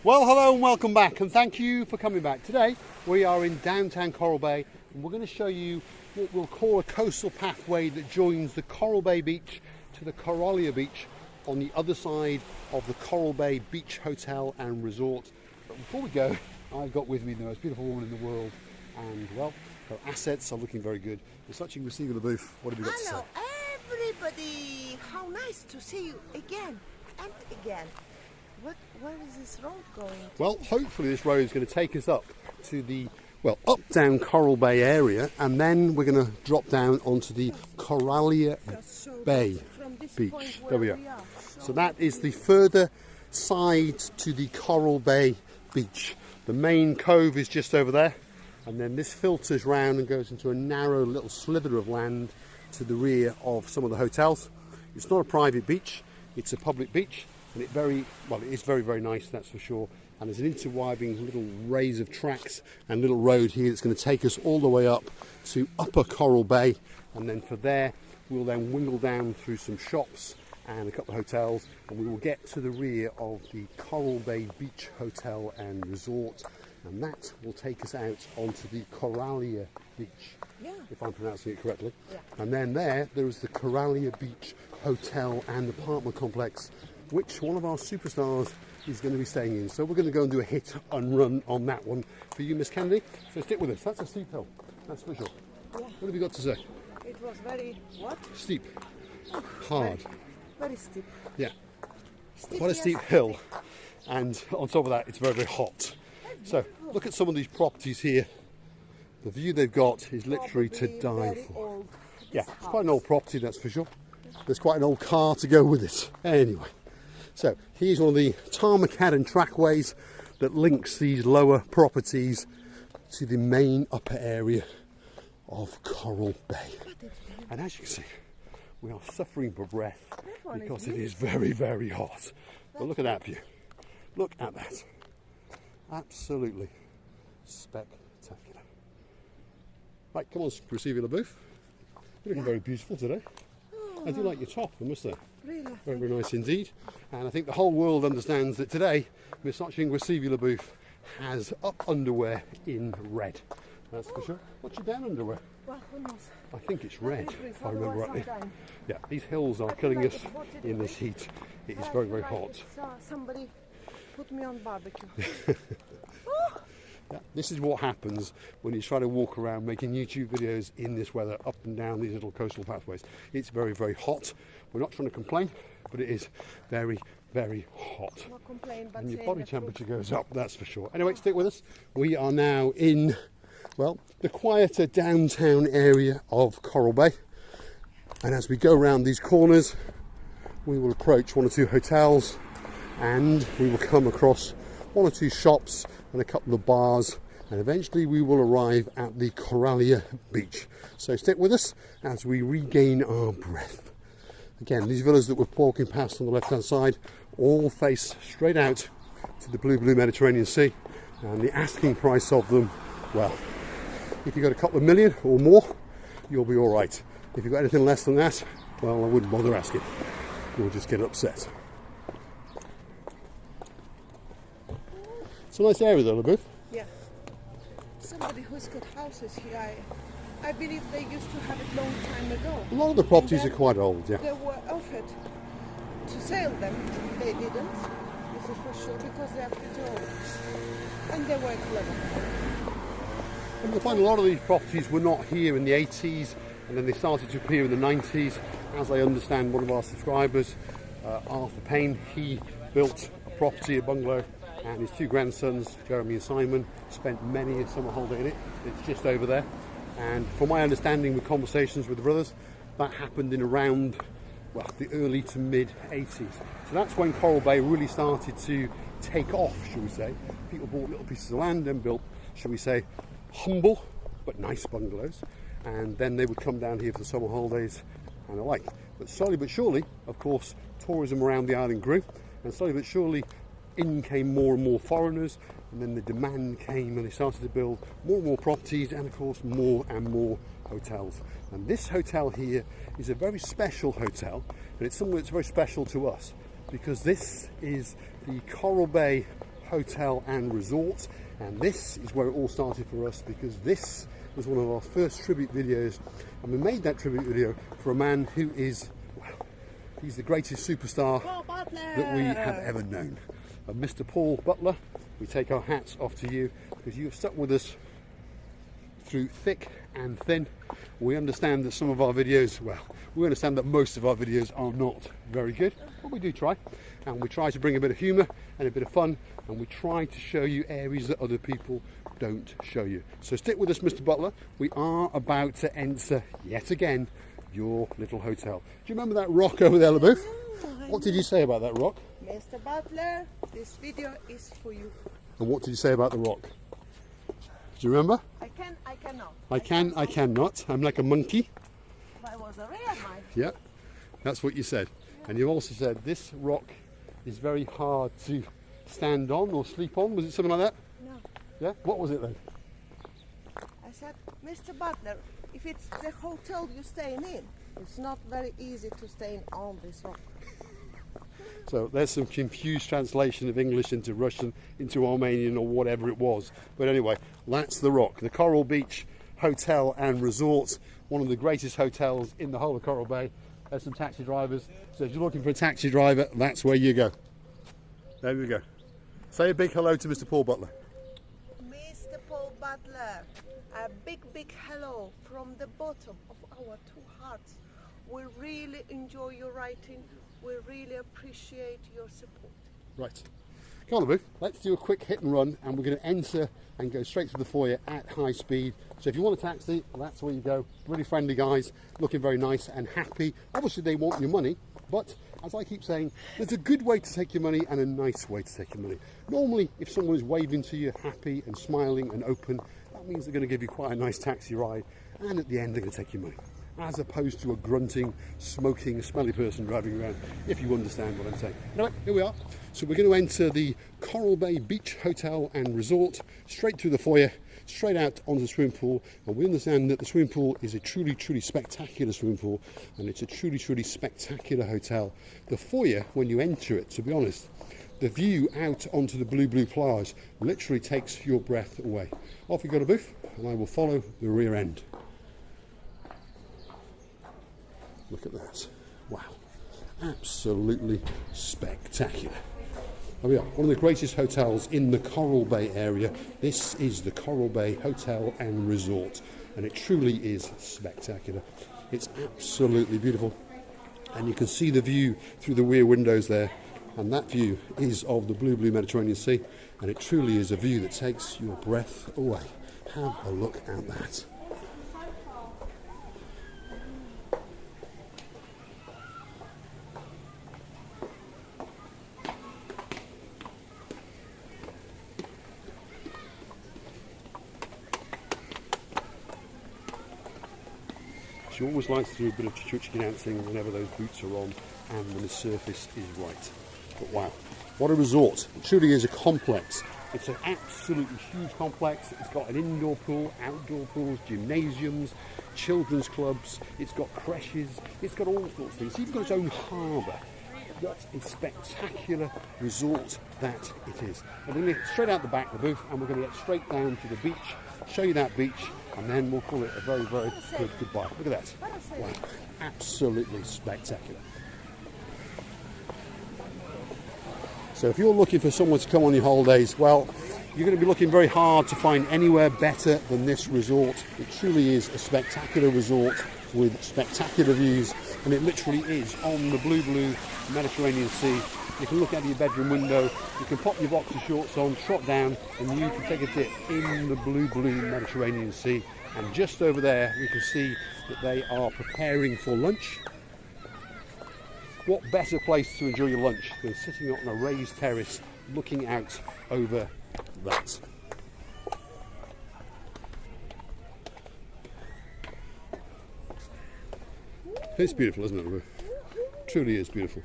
Well, hello and welcome back, and thank you for coming back. Today we are in downtown Coral Bay, and we're going to show you what we'll call a coastal pathway that joins the Coral Bay beach to the Coralia beach on the other side of the Coral Bay Beach Hotel and Resort. But before we go, I've got with me the most beautiful woman in the world, and well, her assets are looking very good. Ms. Hutchings, receiving the booth. What have you got to say? Hello everybody, how nice to see you again and again. Where is this road going to? Well, hopefully this road is going to take us up to the, well, up down Coral Bay area, and then we're going to drop down onto the Coralia Bay beach. There we are. So that is the further side to the Coral Bay beach. The main cove is just over there, and then this filters round and goes into a narrow little slither of land to the rear of some of the hotels. It's not a private beach, it's a public beach. And it is very, very nice, that's for sure. And there's an interweaving little rays of tracks and little road here that's going to take us all the way up to Upper Coral Bay. And then from there, we'll then wingle down through some shops and a couple of hotels, and we will get to the rear of the Coral Bay Beach Hotel and Resort. And that will take us out onto the Coralia Beach, if I'm pronouncing it correctly. Yeah. And then there is the Coralia Beach Hotel and Apartment Complex, which one of our superstars is going to be staying in. So we're going to go and do a hit and run on that one for you, Miss Kennedy. So stick with us. That's a steep hill, that's for sure. Yeah. What have you got to say? It was very, what? Steep. Hard. Very steep. Yeah. Quite a steep hill. And on top of that, it's very, very hot. So look at some of these properties here. The view they've got is literally to die for. Yeah, it's quite an old property, that's for sure. There's quite an old car to go with it. Anyway. So here's one of the tarmacadam trackways that links these lower properties to the main upper area of Coral Bay. And as you can see, we are suffering for breath because it is very, very hot. But look at that view. Look at that. Absolutely spectacular. Right, come on, Priscilla booth. You're looking very beautiful today. I do like your top, I must say. Really? Very, very nice indeed. And I think the whole world understands that today Miss Hutchings Receivula Booth has up underwear in red. That's for sure. What's your down underwear? Well, who knows? I think it's red, if I remember rightly. Yeah, these hills are killing us in this heat. It is very, very hot. Somebody put me on barbecue. Yeah, this is what happens when you try to walk around making YouTube videos in this weather, up and down these little coastal pathways. It's very, very hot. We're not trying to complain, but it is very, very hot. Not complain, but and your body temperature goes up, that's for sure. Anyway, stick with us. We are now in, well, the quieter downtown area of Coral Bay. And as we go around these corners, we will approach one or two hotels, and we will come across one or two shops and a couple of bars, and eventually we will arrive at the Coralia Beach. So stick with us as we regain our breath. Again, these villas that we're walking past on the left hand side all face straight out to the blue Mediterranean Sea, and the asking price of them, well, if you've got a couple of million or more, you'll be all right. If you've got anything less than that, well, I wouldn't bother asking. You'll just get upset. It's a nice area though, Booth. Yeah. Somebody who's got houses here, I believe they used to have it long time ago. A lot of the properties are quite old, yeah. They were offered to sell them. They didn't. This is for sure, because they are pretty old. And they were clever. And you'll find a lot of these properties were not here in the 80s, and then they started to appear in the 90s. As I understand, one of our subscribers, Arthur Payne, he built a property, a bungalow, and his two grandsons, Jeremy and Simon, spent many a summer holiday in it. It's just over there. And from my understanding with conversations with the brothers, that happened in around, well, the early to mid 80s. So that's when Coral Bay really started to take off, shall we say. People bought little pieces of land and built, shall we say, humble but nice bungalows. And then they would come down here for the summer holidays and the like. But slowly but surely, of course, tourism around the island grew, and slowly but surely in came more and more foreigners, and then the demand came and they started to build more and more properties, and of course more and more hotels. And this hotel here is a very special hotel, and it's somewhere that's very special to us because this is the Coral Bay Hotel and Resort, and this is where it all started for us, because this was one of our first tribute videos, and we made that tribute video for a man who is, well, he's the greatest superstar that we have ever known. Mr Paul Butler, we take our hats off to you, because you have stuck with us through thick and thin. We understand that some of our videos, well, we understand that most of our videos are not very good, but we do try, and we try to bring a bit of humour and a bit of fun, and we try to show you areas that other people don't show you. So stick with us, Mr Butler. We are about to enter yet again your little hotel. Do you remember that rock over there, LaBouffe? What did you say about that rock? Mr Butler, this video is for you. And what did you say about the rock? Do you remember? I cannot. I cannot. I'm like a monkey. But I was a real man. Yeah, that's what you said. And you also said this rock is very hard to stand on or sleep on. Was it something like that? No. Yeah? What was it then? I said, Mr Butler, if it's the hotel you're staying in, it's not very easy to stay on this rock. So there's some confused translation of English into Russian, into Armenian or whatever it was. But anyway, that's the rock. The Coral Beach Hotel and Resort, one of the greatest hotels in the whole of Coral Bay. There's some taxi drivers. So if you're looking for a taxi driver, that's where you go. There we go. Say a big hello to Mr Paul Butler. Mr Paul Butler, a big hello from the bottom of our two hearts. We really enjoy your writing. We really appreciate your support. Right. Come on, LaBouffe. Let's do a quick hit and run, and we're going to enter and go straight to the foyer at high speed. So if you want a taxi, that's where you go. Really friendly guys, looking very nice and happy. Obviously they want your money, but as I keep saying, there's a good way to take your money and a nice way to take your money. Normally, if someone is waving to you, happy and smiling and open, that means they're going to give you quite a nice taxi ride, and at the end they're going to take your money, as opposed to a grunting, smoking, smelly person driving around, if you understand what I'm saying. Anyway, here we are. So we're going to enter the Coral Bay Beach Hotel and Resort, straight through the foyer, straight out onto the swimming pool, and we understand that the swimming pool is a truly spectacular swimming pool, and it's a truly spectacular hotel. The foyer, when you enter it, to be honest, the view out onto the blue plage literally takes your breath away. Off you go, LaBouffe, and I will follow the rear end. Look at that. Wow. Absolutely spectacular. There we are. One of the greatest hotels in the Coral Bay area. This is the Coral Bay Hotel and Resort, and it truly is spectacular. It's absolutely beautiful, and you can see the view through the rear windows there, and that view is of the blue Mediterranean Sea, and it truly is a view that takes your breath away. Have a look at that. She always likes to do a bit of chuchki dancing whenever those boots are on and when the surface is right. But wow, what a resort. It truly is a complex. It's an absolutely huge complex. It's got an indoor pool, outdoor pools, gymnasiums, children's clubs, it's got creches, it's got all sorts of things. It's even got its own harbour. What a spectacular resort that it is. And we're going to get straight out the back of the booth, and we're going to get straight down to the beach, show you that beach, and then we'll call it a very good goodbye. Look at that. Wow, absolutely spectacular. So if you're looking for someone to come on your holidays, well, you're going to be looking very hard to find anywhere better than this resort. It truly is a spectacular resort with spectacular views, and it literally is on the blue Mediterranean Sea. You can look out of your bedroom window, you can pop your boxer shorts on, trot down, and you can take a dip in the blue Mediterranean Sea. And just over there we can see that they are preparing for lunch. What better place to enjoy your lunch than sitting on a raised terrace looking out over that. It's beautiful, isn't it? It truly is beautiful.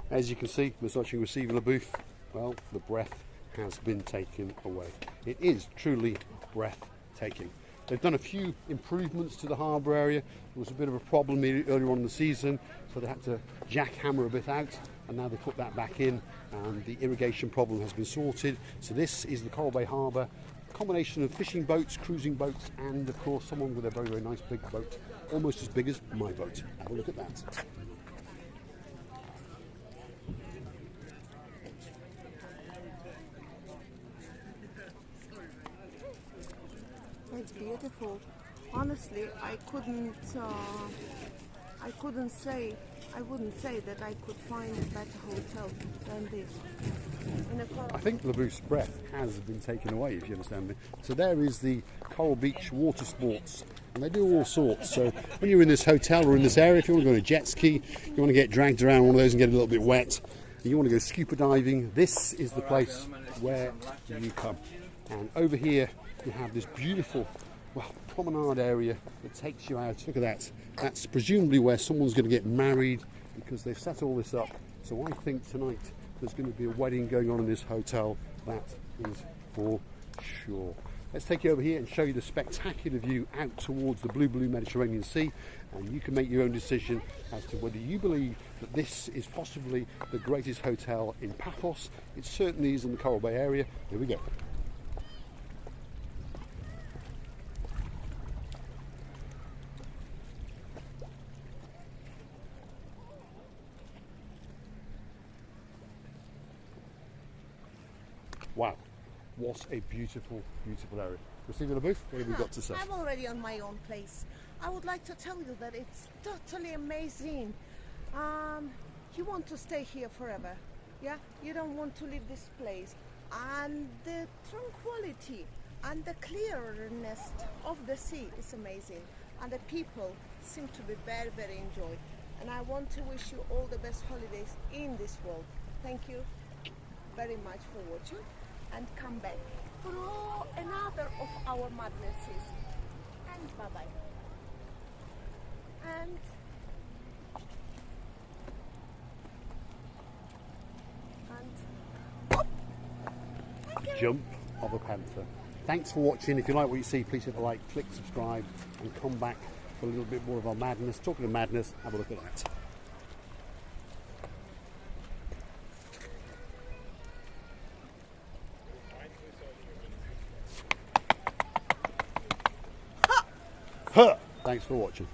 As you can see, we're watching receiving LaBouffe. Well, the breath has been taken away. It is truly breathtaking. They've done a few improvements to the harbour area. There was a bit of a problem earlier on in the season, so they had to jackhammer a bit out, and now they put that back in, and the irrigation problem has been sorted. So this is the Coral Bay Harbour, a combination of fishing boats, cruising boats, and of course someone with a very, very nice big boat, almost as big as my boat. Have a look at that. It's beautiful. Honestly, I wouldn't say that I could find a better hotel than this. I think the Paphos breath has been taken away, if you understand me. So there is the Coral Beach water sports, and they do all sorts. So when you're in this hotel or in this area, if you want to go on a jet ski, you want to get dragged around one of those and get a little bit wet, and you want to go scuba diving, this is the place where you come. And over here you have this beautiful, well, promenade area that takes you out. Look at that. That's presumably where someone's going to get married, because they've set all this up. So I think tonight there's going to be a wedding going on in this hotel. That is for sure. Let's take you over here and show you the spectacular view out towards the blue Mediterranean Sea, and you can make your own decision as to whether you believe that this is possibly the greatest hotel in Paphos. It certainly is in the Coral Bay area. Here we go. Wow, what a beautiful, beautiful area. Christina Booth, what have we got to say? I'm already on my own place. I would like to tell you that it's totally amazing. You want to stay here forever, yeah? You don't want to leave this place. And the tranquility and the clearness of the sea is amazing. And the people seem to be very, very enjoyed. And I want to wish you all the best holidays in this world. Thank you very much for watching, and come back for another of our madnesses. And bye bye. And Jump of a panther. Thanks for watching. If you like what you see, please hit the like, click subscribe, and come back for a little bit more of our madness. Talking of madness, have a look at that. Thanks for watching.